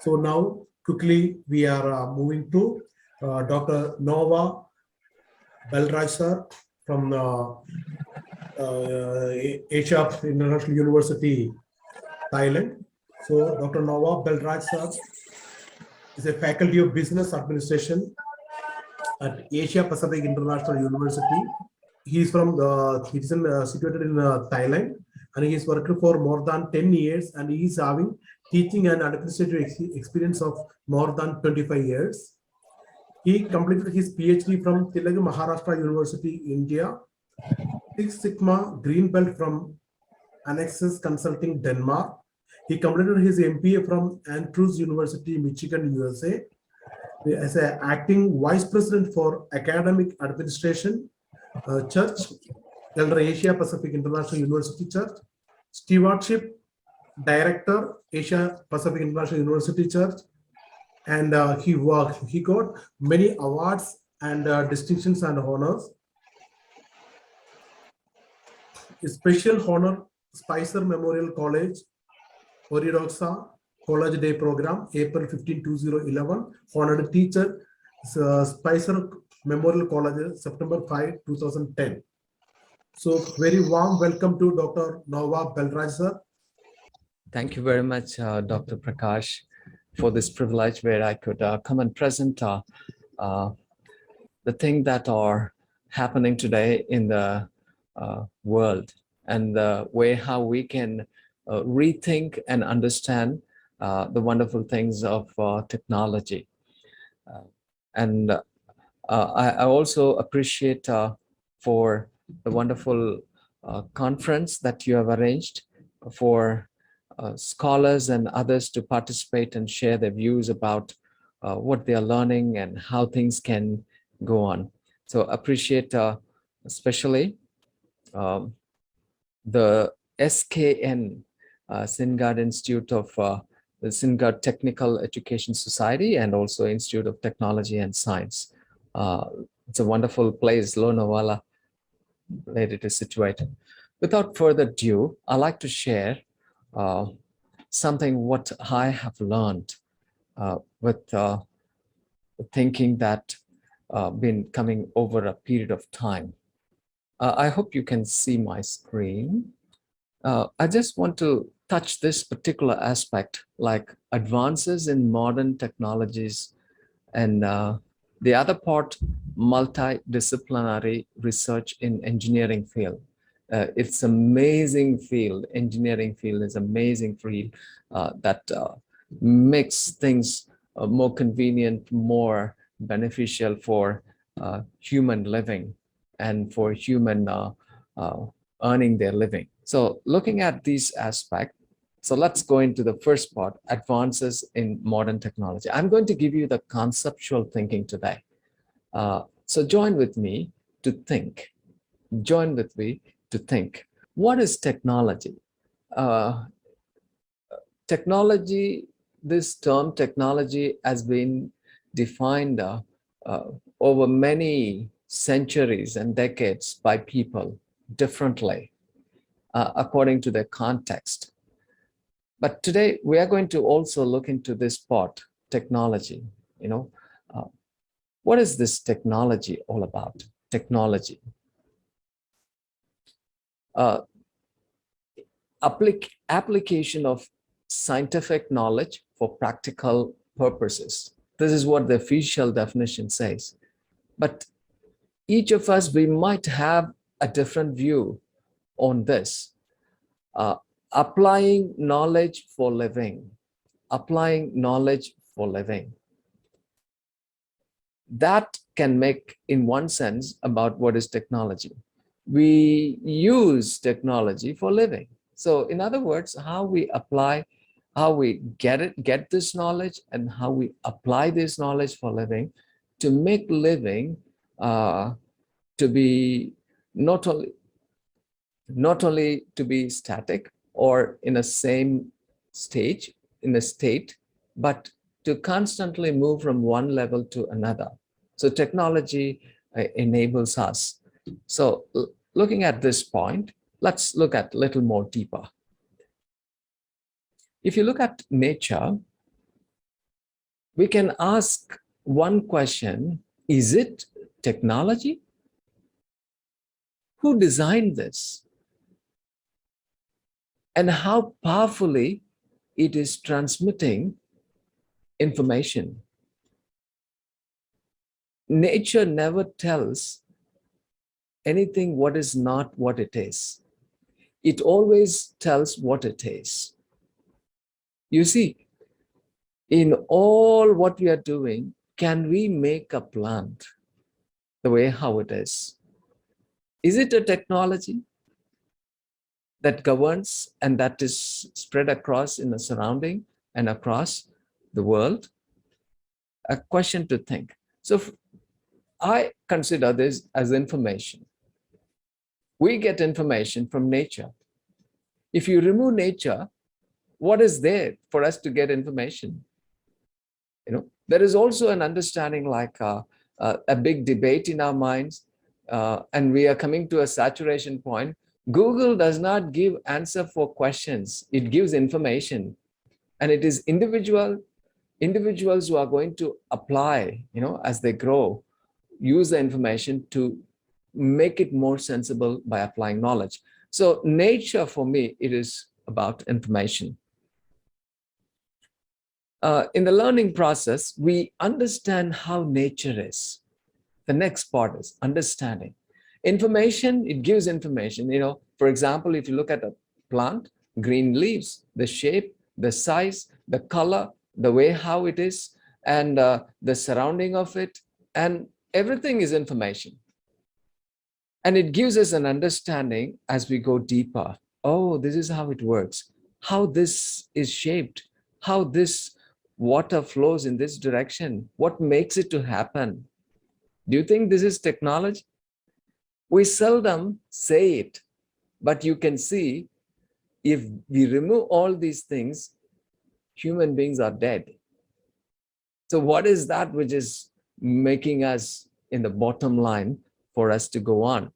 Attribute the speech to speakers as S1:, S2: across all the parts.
S1: So now quickly we are moving to Dr. Nova Belraj sir from Asia International University, Thailand. So Dr. Nova Belraj sir is a faculty of business administration at Asia Pacific International University. He is from situated in Thailand, and he has worked for more than 10 years, and he is having teaching and administrative experience of more than 25 years. He completed his PhD from Tilagu Maharashtra University, India, Six Sigma Green Belt from Annexus Consulting, Denmark. He completed his MPA from Andrews University, Michigan, USA, as an acting vice president for academic administration, Church, Elder Asia Pacific International University Church, stewardship director, Asia Pacific International University Church, and he got many awards and distinctions and honors. A special honor, Spicer Memorial College, Oridoxa College Day Program, April 15, 2011, honored teacher, Spicer Memorial College, September 5, 2010. So very warm welcome to Dr. Nova Belraj sir.
S2: Thank you very much, Dr. Prakash, for this privilege where I could come and present the things that are happening today in the world, and the way how we can rethink and understand the wonderful things of technology. I also appreciate for the wonderful conference that you have arranged for scholars and others to participate and share their views about what they are learning and how things can go on. So appreciate especially the SKN, SINHAGAD Institute of the SINHAGAD Technical Education Society, and also Institute of Technology and Science. It's a wonderful place, LONAVALA, where it is situated. Without further ado, I'd like to share something what I have learned with thinking that been coming over a period of time. I hope you can see my screen. I just want to touch this particular aspect, like advances in modern technologies, and the other part, multidisciplinary research in engineering field. It's amazing field. Engineering field is amazing field that makes things more convenient, more beneficial for human living and for human earning their living. So looking at these aspects, so let's go into the first part, advances in modern technology. I'm going to give you the conceptual thinking today. So join with me to think. Join with me to think. What is technology? Technology, this term technology has been defined over many centuries and decades by people differently according to their context. But today we are going to also look into this part, technology. What is this technology all about? Technology. Application of scientific knowledge for practical purposes. This is what the official definition says. But each of us, we might have a different view on this. Applying knowledge for living. Applying knowledge for living. That can make, in one sense, about what is technology. We use technology for living. So in other words, how we apply, how we get this knowledge, and how we apply this knowledge for living to make living to be not only to be static or in a same state, but to constantly move from one level to another. So technology enables us. So looking at this point, let's look at a little more deeper. If you look at nature, we can ask one question: is it technology? Who designed this? And how powerfully it is transmitting information. Nature never tells anything what is not what it is. It always tells what it is. You see, in all what we are doing, can we make a plant the way how it is? Is it a technology that governs and that is spread across in the surrounding and across the world? A question to think. So I consider this as information. We get information from nature. If you remove nature, what is there for us to get information? There is also an understanding, like a big debate in our minds, and we are coming to a saturation point. Google does not give answer for questions. It gives information, and it is individuals who are going to apply, as they grow, use the information to make it more sensible by applying knowledge. So nature, for me, it is about information. In the learning process, we understand how nature is. The next part is understanding. Information, it gives information. For example, if you look at a plant, green leaves, the shape, the size, the color, the way how it is, and the surrounding of it, and everything is information. And it gives us an understanding as we go deeper. Oh, this is how it works, how this is shaped, how this water flows in this direction, what makes it to happen. Do you think this is technology? We seldom say it, but you can see, if we remove all these things, human beings are dead. So what is that which is making us in the bottom line for us to go on?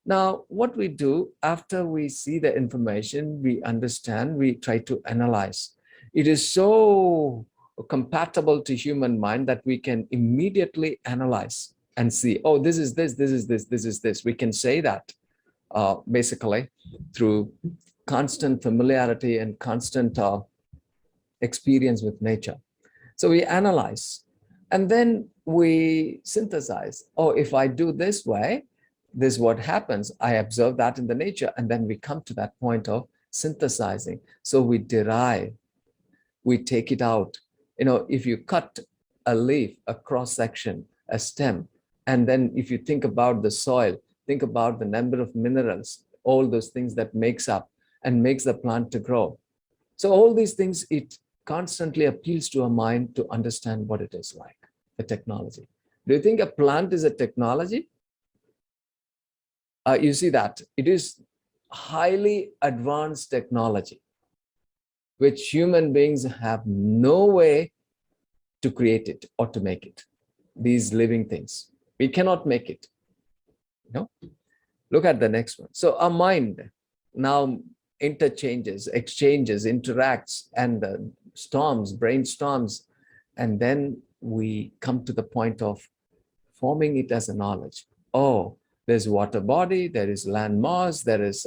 S2: Now, what we do after we see the information, we understand, we try to analyze. It is so compatible to human mind that we can immediately analyze and see, oh, this is this, this is this, this is this. We can say that basically through constant familiarity and constant experience with nature. So we analyze, and then we synthesize. Oh, if I do this way, this is what happens. I observe that in the nature, and then we come to that point of synthesizing. So we derive, we take it out. If you cut a leaf, a cross section, a stem, and then if you think about the soil, think about the number of minerals, all those things that makes up and makes the plant to grow. So all these things, it constantly appeals to our mind to understand what it is like, the technology. Do you think a plant is a technology? You see that it is highly advanced technology, which human beings have no way to create it or to make it. These living things, we cannot make it. Look at the next one. So our mind now interchanges, exchanges, interacts, and brainstorms, and then we come to the point of forming it as a knowledge. Oh, there's water body, there is land mass, there is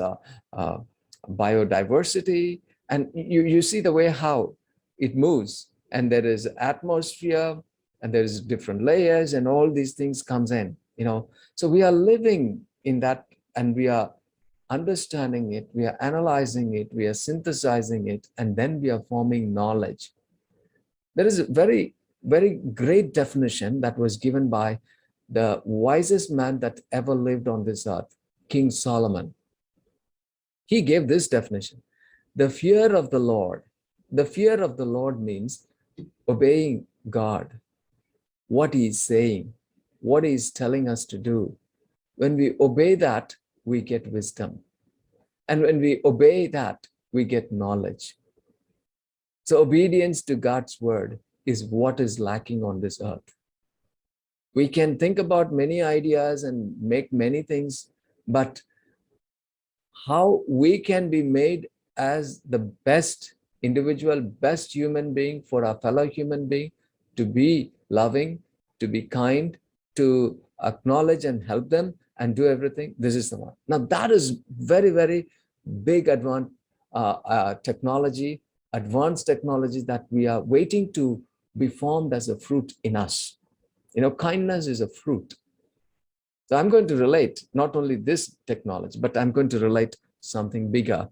S2: biodiversity, and you see the way how it moves, and there is atmosphere, and there is different layers, and all these things comes in. So we are living in that, and we are understanding it, we are analyzing it, we are synthesizing it, and then we are forming knowledge. There is a very, very great definition that was given by the wisest man that ever lived on this earth, King Solomon. He gave this definition: the fear of the Lord. The fear of the Lord means obeying God, what he is saying, what he is telling us to do. When we obey that, we get wisdom. And when we obey that, we get knowledge. So obedience to God's word is what is lacking on this earth. We can think about many ideas and make many things, but how we can be made as the best individual, best human being for our fellow human being, to be loving, to be kind, to acknowledge and help them and do everything. This is the one. Now that is very, very big technology, advanced technology that we are waiting to be formed as a fruit in us. Kindness is a fruit. So I'm going to relate not only this technology, but I'm going to relate something bigger.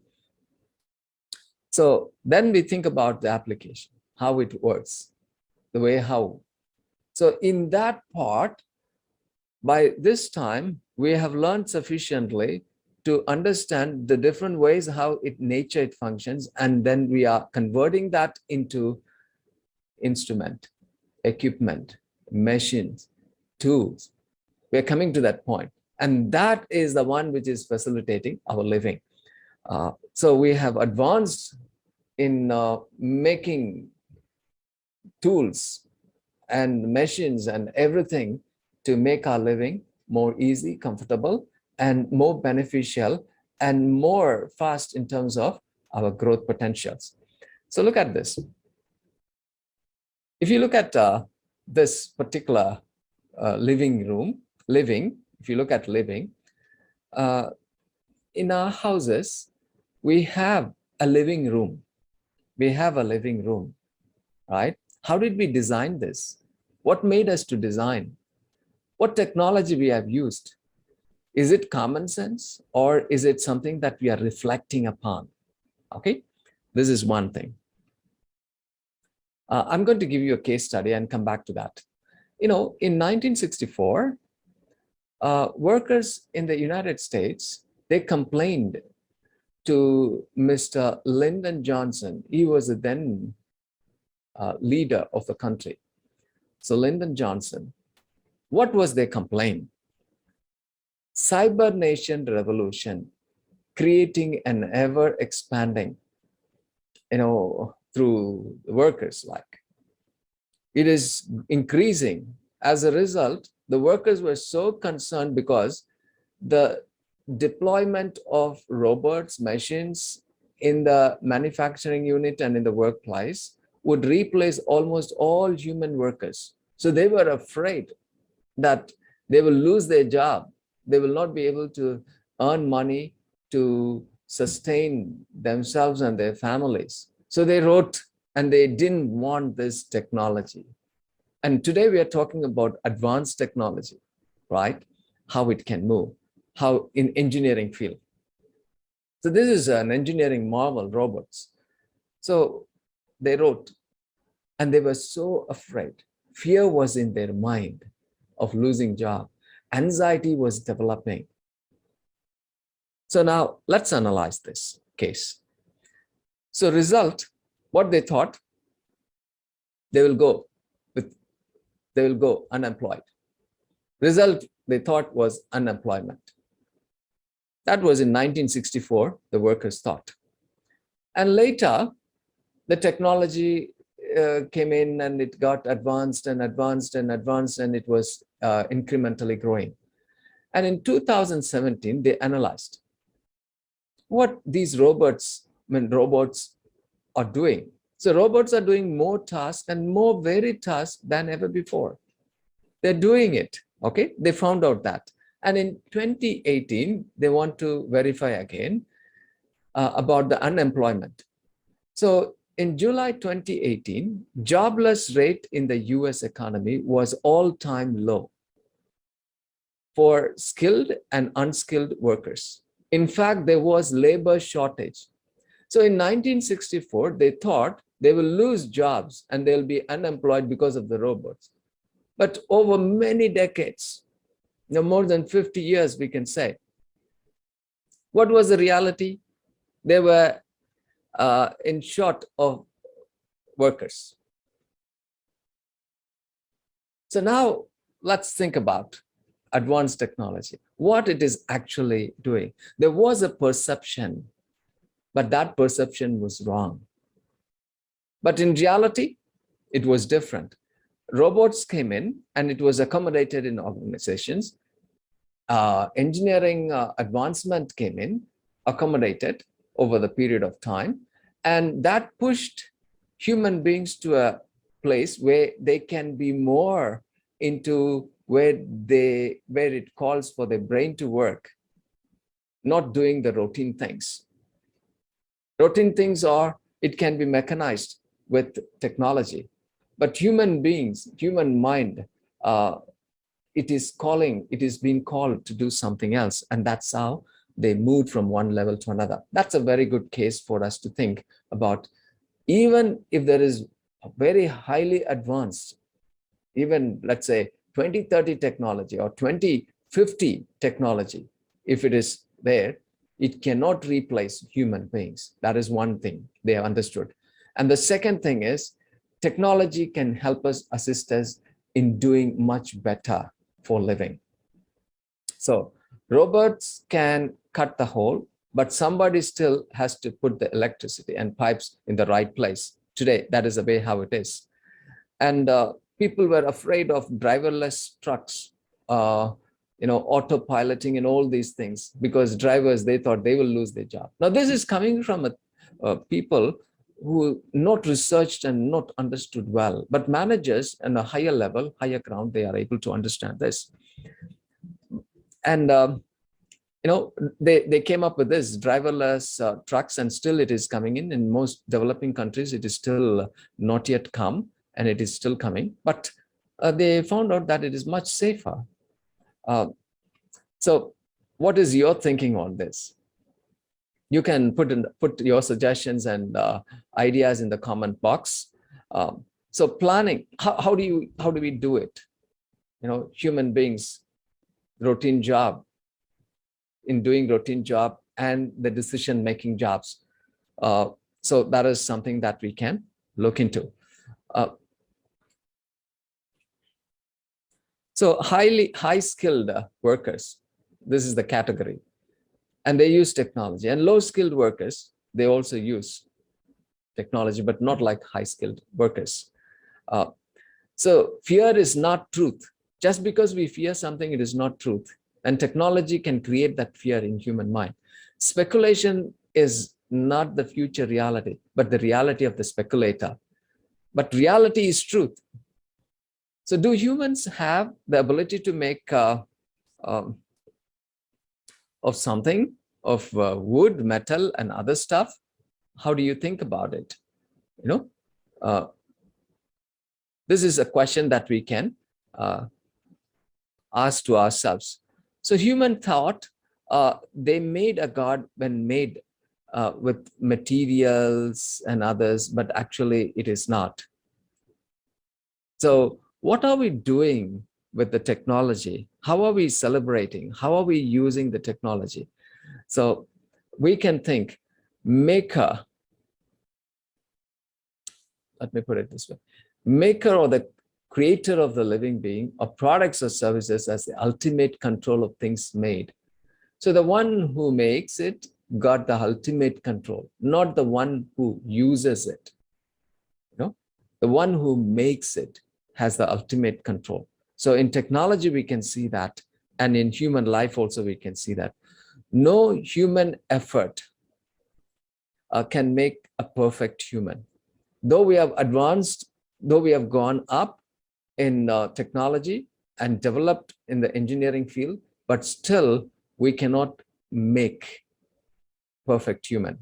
S2: So then we think about the application, how it works, the way how. So in that part, by this time, we have learned sufficiently to understand the different ways how nature it functions, and then we are converting that into instrument, equipment, machines, tools. We're coming to that point, and that is the one which is facilitating our living. So we have advanced in making tools and machines and everything to make our living more easy, comfortable, and more beneficial and more fast in terms of our growth potentials. So look at this. If you look at this particular if you look at living, in our houses, we have a living room. We have a living room, right? How did we design this? What made us to design? What technology we have used? Is it common sense, or is it something that we are reflecting upon? Okay, this is one thing. I'm going to give you a case study and come back to that. In 1964, workers in the United States, they complained to Mr. Lyndon Johnson. He was the then leader of the country. So Lyndon Johnson, what was their complaint? Cybernation revolution, creating an ever expanding, through the workers, like it is increasing. As a result, the workers were so concerned because the deployment of robots, machines in the manufacturing unit and in the workplace would replace almost all human workers. So they were afraid that they will lose their job. They will not be able to earn money to sustain themselves and their families. So they wrote, and they didn't want this technology. And today we are talking about advanced technology, right? How it can move, how in engineering field. So this is an engineering marvel, robots. So they wrote, and they were so afraid. Fear was in their mind of losing job. Anxiety was developing. So now let's analyze this case. So result, what they thought, they will go unemployed. Result they thought was unemployment. That was in 1964, the workers thought. And later, the technology came in, and it got advanced and advanced and advanced, and it was incrementally growing. And in 2017, they analyzed what these robots are doing. So robots are doing more tasks and more varied tasks than ever before. They're doing it, okay? They found out that. And in 2018, they want to verify again about the unemployment. So in July 2018, jobless rate in the US economy was all-time low for skilled and unskilled workers. In fact, there was labor shortage. So in 1964, they thought they will lose jobs and they'll be unemployed because of the robots. But over many decades, more than 50 years, we can say, what was the reality? They were in short of workers. So now let's think about advanced technology, what it is actually doing. There was a perception, but that perception was wrong. But in reality, it was different. Robots came in and it was accommodated in organizations. Engineering advancement came in, accommodated over the period of time, and that pushed human beings to a place where they can be more into where it calls for their brain to work, not doing the routine things. Routine things are, it can be mechanized with technology, but human beings, human mind, it is being called to do something else. And that's how they moved from one level to another. That's a very good case for us to think about. Even if there is a very highly advanced, even let's say 2030 technology or 2050 technology, if it is there, it cannot replace human beings. That is one thing they have understood. And the second thing is technology can help us, assist us in doing much better for living. So robots can cut the hole, but somebody still has to put the electricity and pipes in the right place. Today, that is the way how it is. And people were afraid of driverless trucks, autopiloting and all these things, because drivers, they thought they will lose their job. Now, this is coming from people who not researched and not understood well, but managers on a higher level, higher ground, they are able to understand this. And they came up with this driverless trucks, and still it is coming in most developing countries. It is still not yet come, and it is still coming, but they found out that it is much safer. So what is your thinking on this? You can put your suggestions and ideas in the comment box. So planning, how do we do it? Human beings, routine job, in doing routine job and the decision-making jobs. So that is something that we can look into. So high-skilled workers, this is the category, and they use technology. And low-skilled workers, they also use technology, but not like high-skilled workers. So fear is not truth. Just because we fear something, it is not truth. And technology can create that fear in human mind. Speculation is not the future reality, but the reality of the speculator. But reality is truth. So do humans have the ability to make of something, of wood, metal, and other stuff? How do you think about it? This is a question that we can ask to ourselves. So human thought, they made a God when made with materials and others, but actually it is not. So what are we doing with the technology? How are we celebrating? How are we using the technology? So we can think maker, let me put it this way, maker or the creator of the living being, or products or services as the ultimate control of things made. So the one who makes it got the ultimate control, not the one who uses it. The one who makes it has the ultimate control. So in technology, we can see that. And in human life also, we can see that. No human effort can make a perfect human. Though we have advanced, though we have gone up in technology and developed in the engineering field, but still we cannot make perfect human.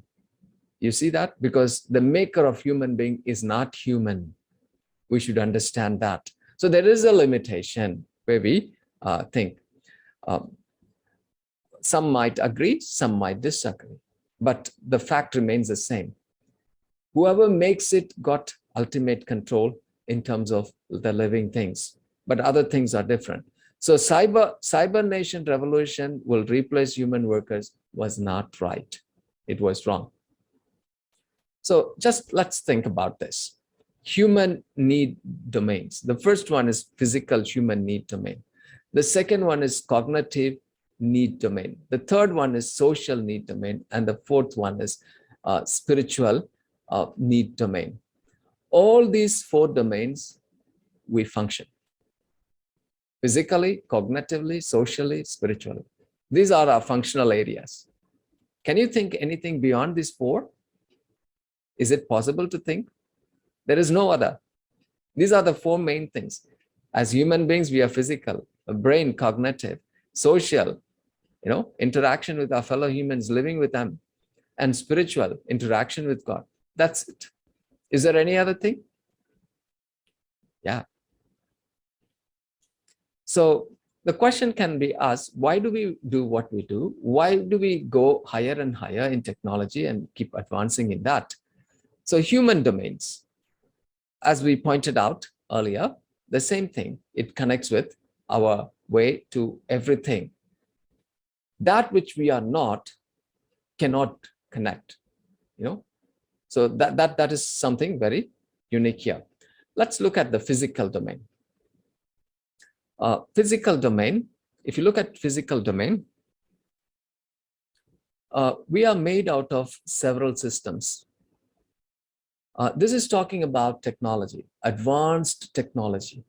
S2: You see that? Because the maker of human being is not human. We should understand that. So there is a limitation where we think. Some might agree, some might disagree, but the fact remains the same. Whoever makes it got ultimate control in terms of the living things, but other things are different. So cyber nation revolution will replace human workers was not right. It was wrong. So just let's think about this. Human need domains. The first one is physical human need domain. The second one is cognitive need domain. The third one is social need domain. And the fourth one is spiritual need domain. All these four domains, we function. Physically, cognitively, socially, spiritually. These are our functional areas. Can you think anything beyond these four? Is it possible to think? There is no other. These are the four main things. As human beings, we are physical, brain, cognitive, social, interaction with our fellow humans, living with them, and spiritual interaction with God. That's it. Is there any other thing? Yeah. So the question can be asked, why do we do what we do? Why do we go higher and higher in technology and keep advancing in that? So human domains, as we pointed out earlier, the same thing. It connects with our way to everything. That which we are not cannot connect, So that is something very unique here. Let's look at the physical domain. Physical domain, if you look at physical domain, we are made out of several systems. This is talking about technology, advanced technology.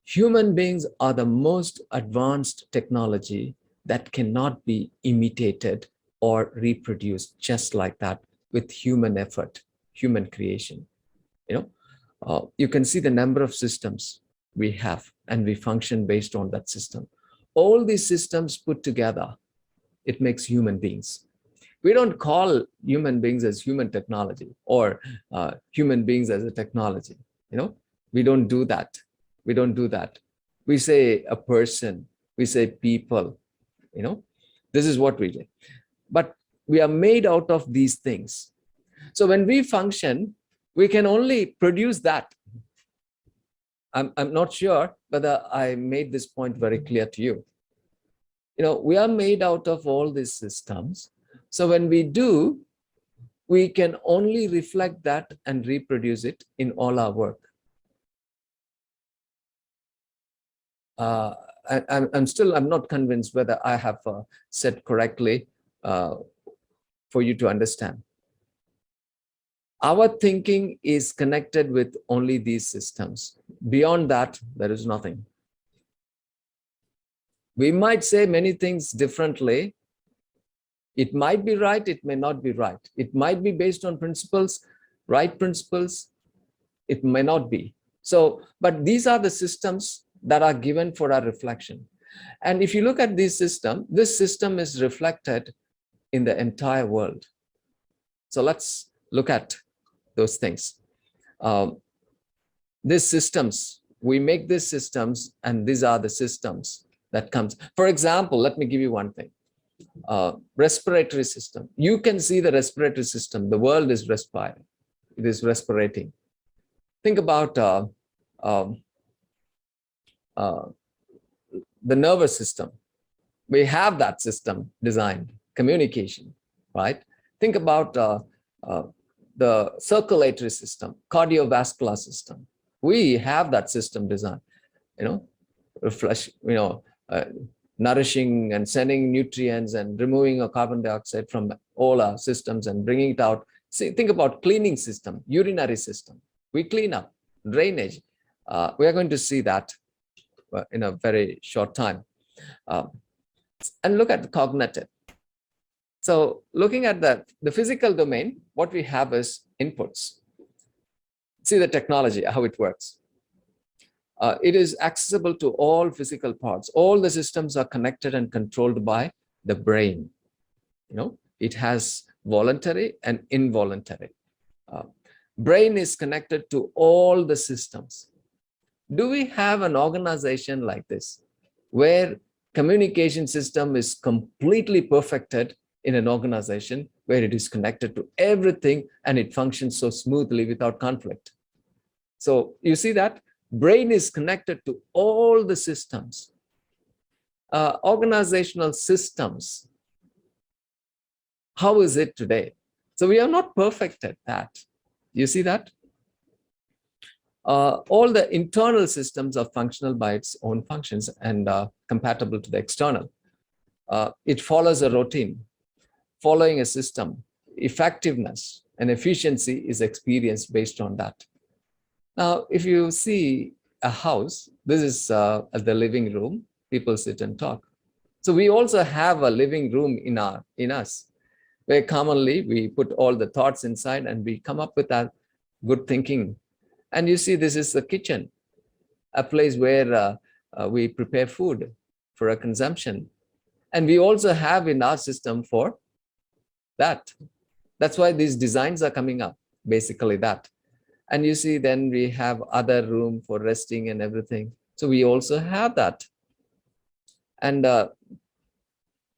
S2: Human beings are the most advanced technology that cannot be imitated or reproduced just like that with human effort, human creation. You can see the number of systems we have, and we function based on that system. All these systems put together, it makes human beings. We don't call human beings as human technology or human beings as a technology. We don't do that. We don't do that. We say a person, we say people, this is what we do. But we are made out of these things. So when we function, we can only produce that. I'm not sure whether I made this point very clear to you. We are made out of all these systems. So when we do, we can only reflect that and reproduce it in all our work. I'm not convinced whether I have said correctly for you to understand. Our thinking is connected with only these systems. Beyond that, there is nothing. We might say many things differently. It might be right, it may not be right. It might be based on principles, right principles. It may not be. So, but these are the systems that are given for our reflection. And if you look at this system is reflected in the entire world. So let's look at those things. These systems, we make these systems, and these are the systems that comes. For example, let me give you one thing. Respiratory system. You can see the respiratory system. The world is respiring. It is respirating. Think about the nervous system. We have that system designed. Communication, right? Think about the circulatory system, cardiovascular system. We have that system designed, flush, nourishing and sending nutrients and removing a carbon dioxide from all our systems and bringing it out. See, think about cleaning system, urinary system. We clean up, drainage. We are going to see that in a very short time. And look at the cognitive. So looking at the physical domain, what we have is inputs. See the technology, how it works. It is accessible to all physical parts. All the systems are connected and controlled by the brain. It has voluntary and involuntary. Brain is connected to all the systems. Do we have an organization like this where communication system is completely perfected in an organization where it is connected to everything and it functions so smoothly without conflict? So you see that brain is connected to all the systems. Organizational systems. How is it today? So we are not perfect at that. You see that? All the internal systems are functional by its own functions and compatible to the external. It follows a routine. Following a system, effectiveness and efficiency is experienced based on that. Now, if you see a house, this is the living room. People sit and talk. So we also have a living room in us, where commonly we put all the thoughts inside and we come up with that good thinking. And you see, this is the kitchen, a place where we prepare food for our consumption. And we also have in our system for that. That's why these designs are coming up, basically that. And you see, then we have other room for resting and everything. So we also have that. And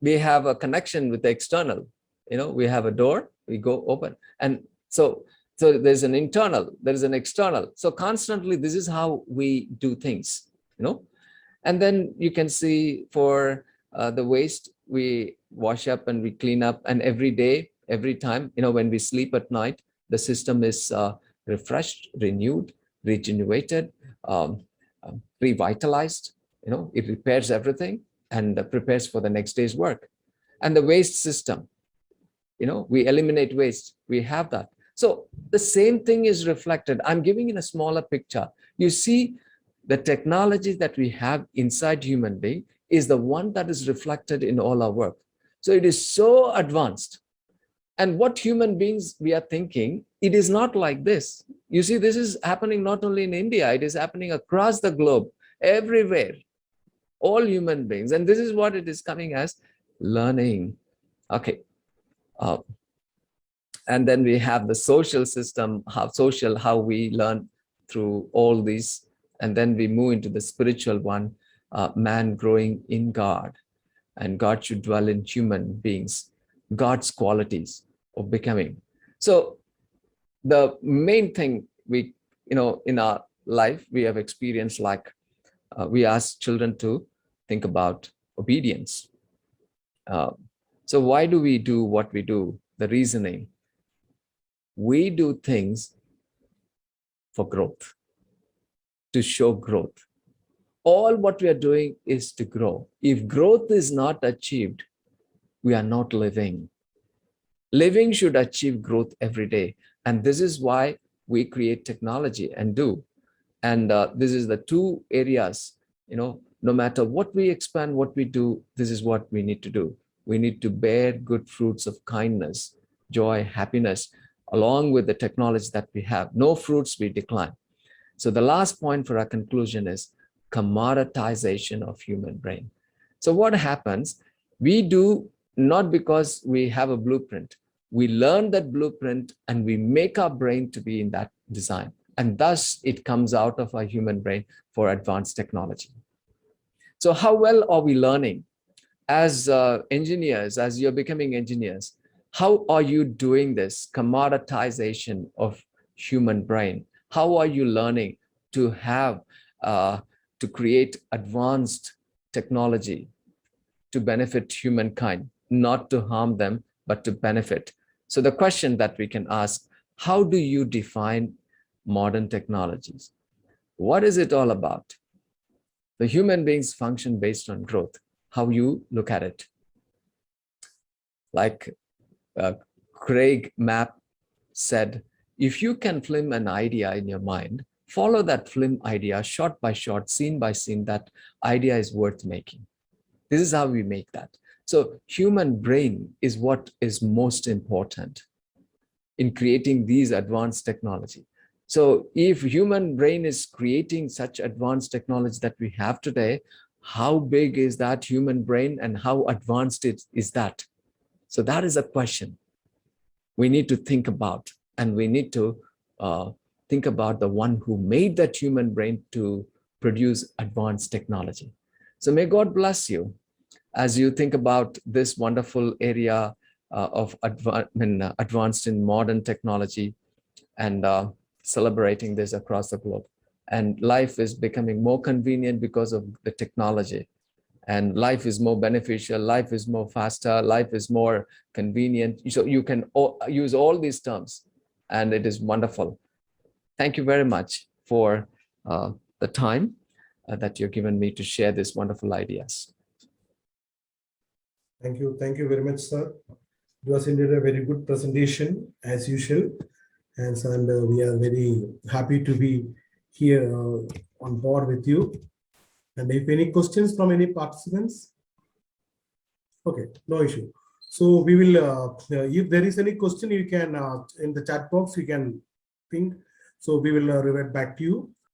S2: we have a connection with the external. We have a door, we go open. And so there's an internal, there is an external. So constantly, this is how we do things, And then you can see for the waste, we wash up and we clean up. And every day, every time, when we sleep at night, the system is refreshed, renewed, regenerated, revitalized. It repairs everything and prepares for the next day's work. And the waste system, we eliminate waste. We have that. So the same thing is reflected. I'm giving in a smaller picture. You see, the technology that we have inside human being is the one that is reflected in all our work. So it is so advanced. And what human beings we are thinking, it is not like this. You see, this is happening not only in India, it is happening across the globe, everywhere, all human beings. And this is what it is coming as learning. Okay. And then we have the social system, how we learn through all these. And then we move into the spiritual one, man growing in God, and God should dwell in human beings, God's qualities of becoming. So the main thing we, in our life, we have experienced, like we ask children to think about obedience. So why do we do what we do? The reasoning. We do things for growth, to show growth. All what we are doing is to grow. If growth is not achieved, we are not living. Living should achieve growth every day. And this is why we create technology and do. And this is the two areas, no matter what we expand, what we do, this is what we need to do. We need to bear good fruits of kindness, joy, happiness, along with the technology that we have. No fruits we decline. So the last point for our conclusion is commoditization of human brain. So what happens? We do not because we have a blueprint. We learn that blueprint and we make our brain to be in that design. And thus it comes out of our human brain for advanced technology. So how well are we learning? As engineers, as you're becoming engineers, how are you doing this commoditization of human brain? How are you learning to have, to create advanced technology to benefit humankind, not to harm them, but to benefit? So the question that we can ask, how do you define modern technologies? What is it all about? The human beings function based on growth. How you look at it. Like Craig Mapp said, if you can film an idea in your mind, follow that film idea shot by shot, scene by scene, that idea is worth making. This is how we make that. So human brain is what is most important in creating these advanced technology. So if human brain is creating such advanced technology that we have today, how big is that human brain and how advanced is that? So that is a question we need to think about, and we need to think about the one who made that human brain to produce advanced technology. So may God bless you as you think about this wonderful area of advanced in modern technology, and celebrating this across the globe. And life is becoming more convenient because of the technology. And life is more beneficial, life is more faster, life is more convenient. So you can use all these terms, and it is wonderful. Thank you very much for the time that you've given me to share these wonderful ideas.
S1: Thank you. Thank you very much, sir. It was indeed a very good presentation, as usual. And we are very happy to be here on board with you. And if any questions from any participants? Okay, no issue. So we will, if there is any question, you can, in the chat box, you can ping. So we will revert back to you.